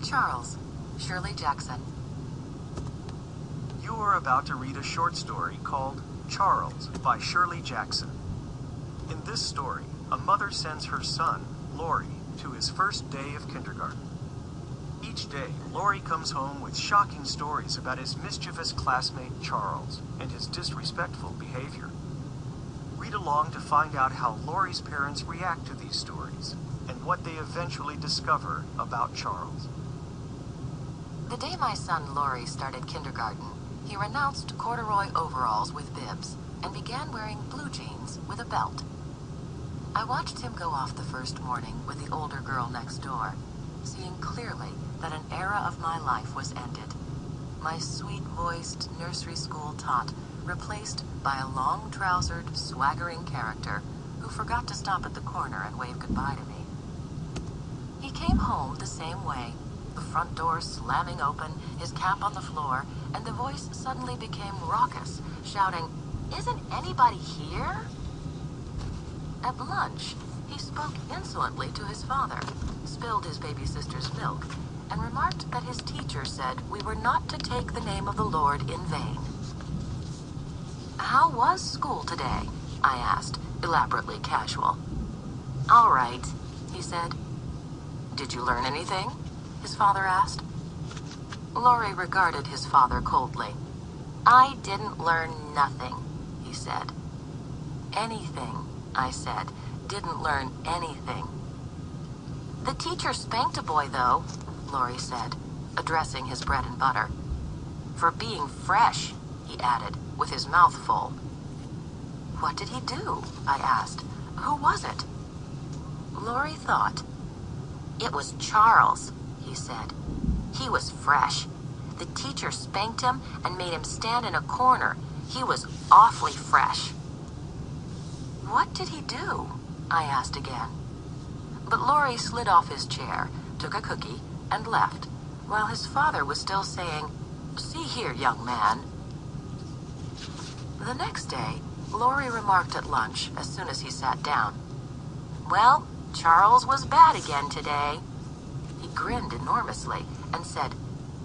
Charles, Shirley Jackson. You are about to read a short story called Charles by Shirley Jackson. In this story, a mother sends her son, Laurie, to his first day of kindergarten. Each day, Laurie comes home with shocking stories about his mischievous classmate Charles and his disrespectful behavior. Read along to find out how Laurie's parents react to these stories and what they eventually discover about Charles. The day my son Laurie started kindergarten, he renounced corduroy overalls with bibs and began wearing blue jeans with a belt. I watched him go off the first morning with the older girl next door, seeing clearly that an era of my life was ended. My sweet-voiced nursery school tot replaced by a long-trousered, swaggering character who forgot to stop at the corner and wave goodbye to me. He came home the same way, the front door slamming open, his cap on the floor, and the voice suddenly became raucous, shouting, "Isn't anybody here?" At lunch, he spoke insolently to his father, spilled his baby sister's milk, and remarked that his teacher said we were not to take the name of the Lord in vain. "How was school today?" I asked, elaborately casual. "All right," he said. "Did you learn anything?" his father asked. Laurie regarded his father coldly. "I didn't learn nothing," he said. "Anything," I said. "Didn't learn anything." "The teacher spanked a boy, though," Laurie said, addressing his bread and butter. "For being fresh," he added, with his mouth full. "What did he do?" I asked. "Who was it?" Laurie thought. "It was Charles," he said. "He was fresh. The teacher spanked him and made him stand in a corner. He was awfully fresh." "What did he do?" I asked again. But Laurie slid off his chair, took a cookie, and left, while his father was still saying, "See here, young man." The next day, Laurie remarked at lunch as soon as he sat down, "Well, Charles was bad again today." He grinned enormously and said,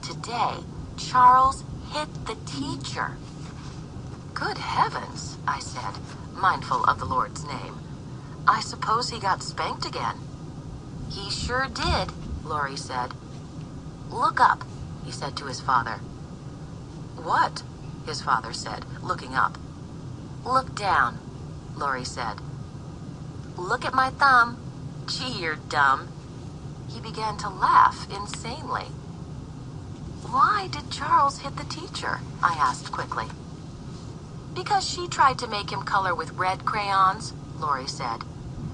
"Today, Charles hit the teacher." "Good heavens," I said, mindful of the Lord's name. "I suppose he got spanked again." "He sure did," Laurie said. "Look up," he said to his father. "What?" his father said, looking up. "Look down," Laurie said. "Look at my thumb. Gee, you're dumb." He began to laugh insanely. "Why did Charles hit the teacher?" I asked quickly. "Because she tried to make him color with red crayons," Laurie said.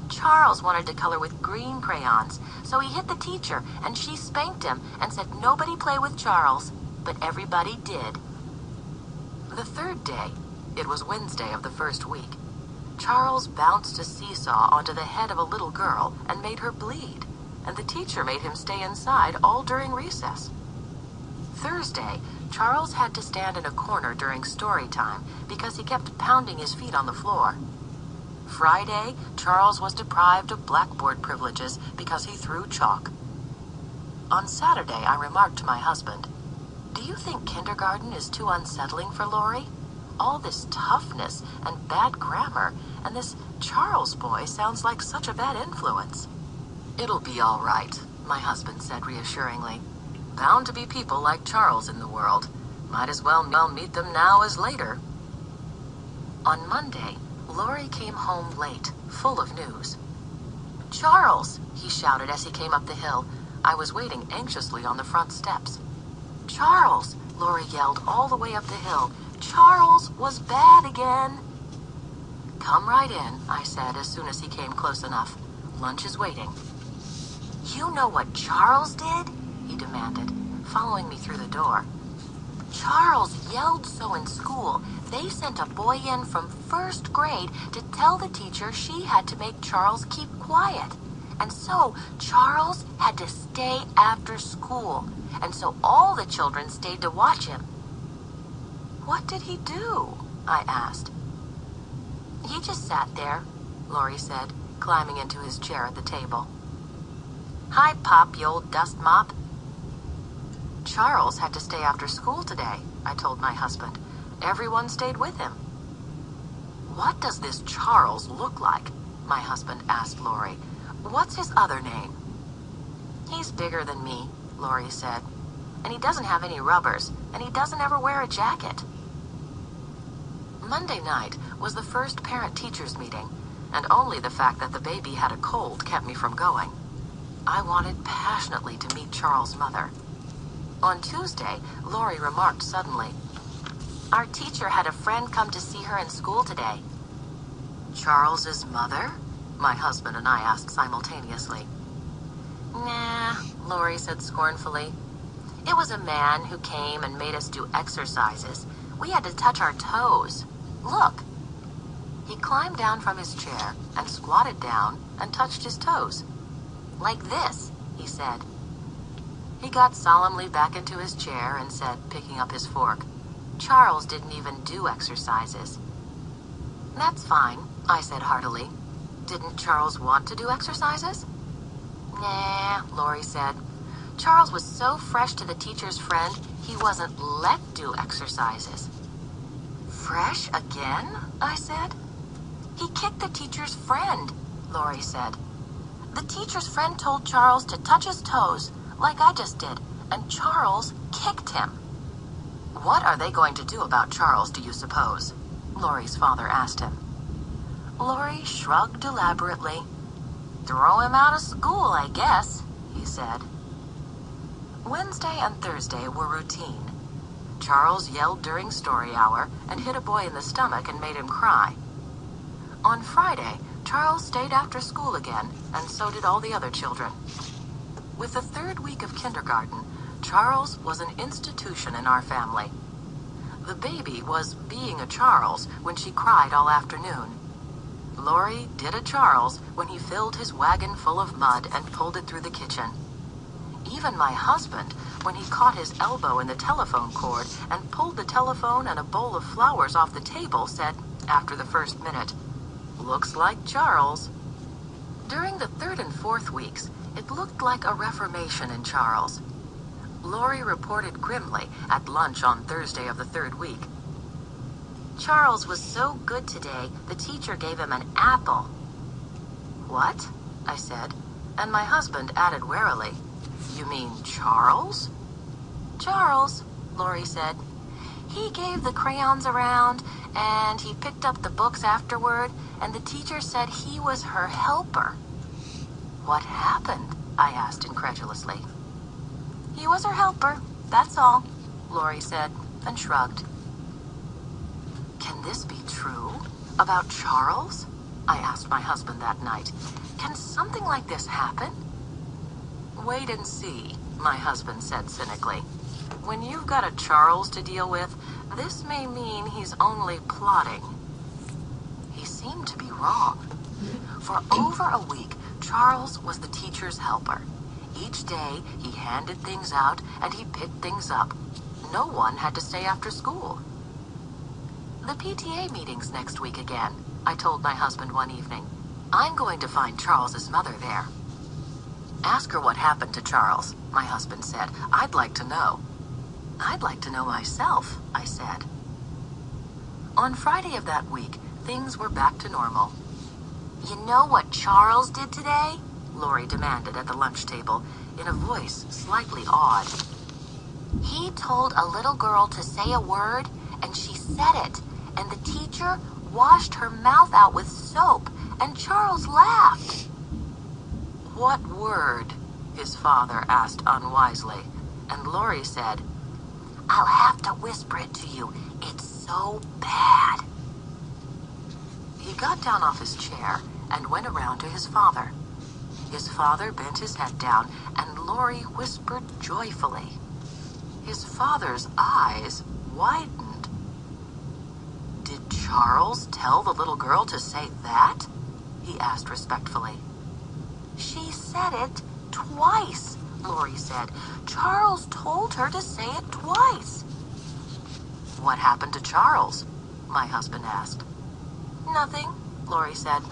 "Charles wanted to color with green crayons, so he hit the teacher, and she spanked him and said nobody play with Charles, but everybody did." The third day, it was Wednesday of the first week, Charles bounced a seesaw onto the head of a little girl and made her bleed, and the teacher made him stay inside all during recess. Thursday, Charles had to stand in a corner during story time because he kept pounding his feet on the floor. Friday, Charles was deprived of blackboard privileges because he threw chalk. On Saturday, I remarked to my husband, "Do you think kindergarten is too unsettling for Laurie? All this toughness and bad grammar, and this Charles boy sounds like such a bad influence." "It'll be all right," my husband said reassuringly. "Bound to be people like Charles in the world. Might as well meet them now as later." On Monday, Laurie came home late, full of news. "Charles!" he shouted as he came up the hill. I was waiting anxiously on the front steps. "Charles!" Laurie yelled all the way up the hill. "Charles was bad again." "Come right in," I said as soon as he came close enough. "Lunch is waiting." "You know what Charles did?" he demanded, following me through the door. "Charles yelled so in school, they sent a boy in from first grade to tell the teacher she had to make Charles keep quiet. And so Charles had to stay after school, and so all the children stayed to watch him." "What did he do?" I asked. "He just sat there," Laurie said, climbing into his chair at the table. "Hi, Pop, you old dust mop." Charles had to stay after school today, I told my husband. Everyone stayed with him. What does this Charles look like? My husband asked Lori. What's his other name? He's bigger than me, Lori said. And he doesn't have any rubbers, and he doesn't ever wear a jacket. Monday night was the first parent-teachers meeting, and only the fact that the baby had a cold kept me from going. I wanted passionately to meet Charles' mother. On Tuesday, Lori remarked suddenly, "Our teacher had a friend come to see her in school today." Charles's mother? My husband and I asked simultaneously. Nah, Lori said scornfully. It was a man who came and made us do exercises. We had to touch our toes. Look. He climbed down from his chair and squatted down and touched his toes. Like this, he said. He got solemnly back into his chair and said, picking up his fork, Charles didn't even do exercises. That's fine, I said heartily. Didn't Charles want to do exercises? Nah, Lori said. Charles was so fresh to the teacher's friend, he wasn't let do exercises. Fresh again? I said. He kicked the teacher's friend, Lori said. The teacher's friend told Charles to touch his toes, like I just did, and Charles kicked him. What are they going to do about Charles, do you suppose? Lori's father asked him. Lori shrugged elaborately. Throw him out of school, I guess, he said. Wednesday and Thursday were routine. Charles yelled during story hour and hit a boy in the stomach and made him cry. On Friday, Charles stayed after school again, and so did all the other children. With the third week of kindergarten, Charles was an institution in our family. The baby was being a Charles when she cried all afternoon. Lori did a Charles when he filled his wagon full of mud and pulled it through the kitchen. Even my husband, when he caught his elbow in the telephone cord and pulled the telephone and a bowl of flowers off the table, said, after the first minute, "Looks like Charles." During the third and fourth weeks, it looked like a reformation in Charles. Lori reported grimly at lunch on Thursday of the third week. Charles was so good today, the teacher gave him an apple. What? I said, and my husband added warily, You mean Charles? Charles, Lori said. He gave the crayons around, and he picked up the books afterward, and the teacher said he was her helper. What happened? I asked incredulously. He was her helper, that's all, Lori said, and shrugged. Can this be true? About Charles? I asked my husband that night. Can something like this happen? Wait and see, my husband said cynically. When you've got a Charles to deal with, this may mean he's only plotting. He seemed to be wrong. For over a week, Charles was the teacher's helper. Each day, he handed things out and he picked things up. No one had to stay after school. The PTA meeting's next week again, I told my husband one evening. I'm going to find Charles's mother there. Ask her what happened to Charles, my husband said. I'd like to know. I'd like to know myself, I said. On Friday of that week, things were back to normal. You know what Charles did today? Lori demanded at the lunch table, in a voice slightly awed. He told a little girl to say a word, and she said it, and the teacher washed her mouth out with soap, and Charles laughed. What word? His father asked unwisely, and Lori said, I'll have to whisper it to you. It's so bad. He got down off his chair and went around to his father. His father bent his head down, and Lori whispered joyfully. His father's eyes widened. Did Charles tell the little girl to say that? He asked respectfully. She said it twice, Lori said. Charles told her to say it twice. What happened to Charles? My husband asked. Nothing, Lori said.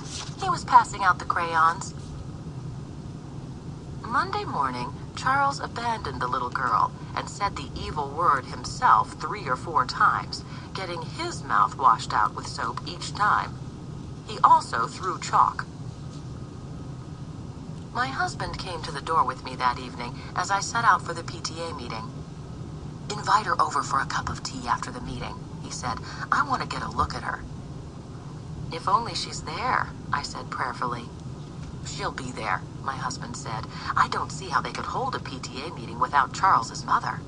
He was passing out the crayons. Monday morning, Charles abandoned the little girl and said the evil word himself 3 or 4 times, getting his mouth washed out with soap each time. He also threw chalk. My husband came to the door with me that evening as I set out for the PTA meeting. "Invite her over for a cup of tea after the meeting," he said. "I want to get a look at her." "If only she's there," I said prayerfully. "She'll be there," my husband said. "I don't see how they could hold a PTA meeting without Charles's mother."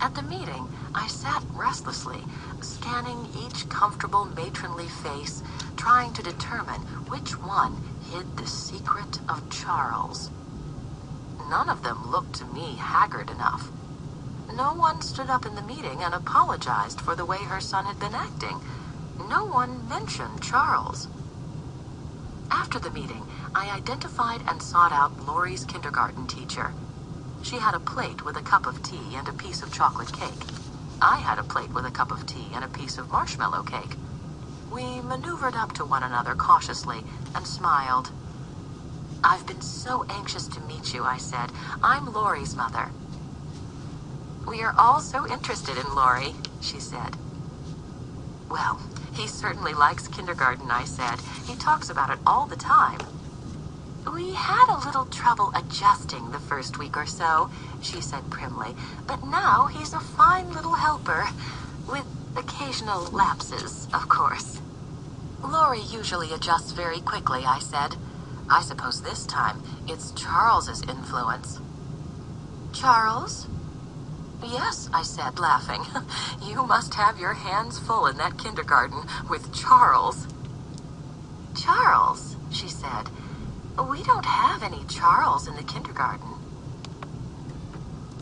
At the meeting, I sat restlessly, scanning each comfortable matronly face, trying to determine which one hid the secret of Charles. None of them looked to me haggard enough. No one stood up in the meeting and apologized for the way her son had been acting. No one mentioned Charles. After the meeting, I identified and sought out Laurie's kindergarten teacher. She had a plate with a cup of tea and a piece of chocolate cake. I had a plate with a cup of tea and a piece of marshmallow cake. We maneuvered up to one another cautiously and smiled. "I've been so anxious to meet you," I said. "I'm Laurie's mother." "We are all so interested in Laurie," she said. "Well, he certainly likes kindergarten," I said. "He talks about it all the time." "We had a little trouble adjusting the first week or so," she said primly, "but now he's a fine little helper, with occasional lapses, of course." "Laurie usually adjusts very quickly," I said. "I suppose this time it's Charles's influence." "Charles?" "Yes," I said, laughing. "You must have your hands full in that kindergarten with Charles." "Charles?" she said. "We don't have any Charles in the kindergarten.